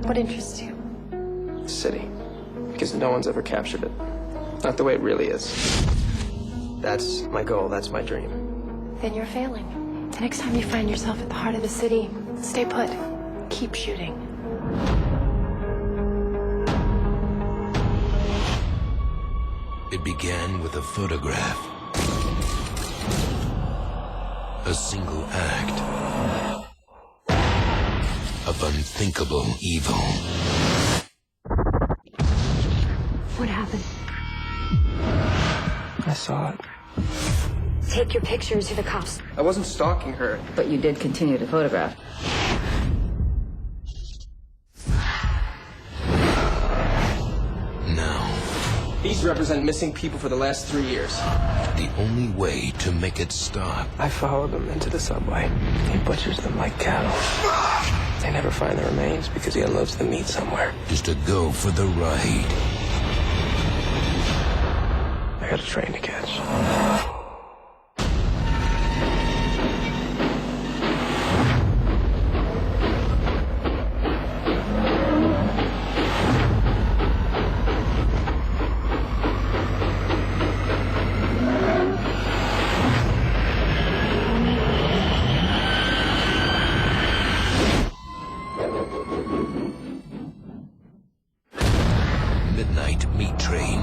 What interests you? The city. Because no one's ever captured it. Not the way it really is. That's my goal, that's my dream. Then you're failing. The next time you find yourself at the heart of the city, stay put. Keep shooting. It began with a photograph. A single act of unthinkable evil. What happened? I saw it. Take your pictures to the cops. I wasn't stalking her. But you did continue to photograph. Now, These represent missing people for the last 3 years. the only way to make it stop I followed them into the subway. He butchers them like cattle. They never find the remains because he unloads the meat somewhere. is to go for the ride. I got a train to catch. Midnight Meat Train.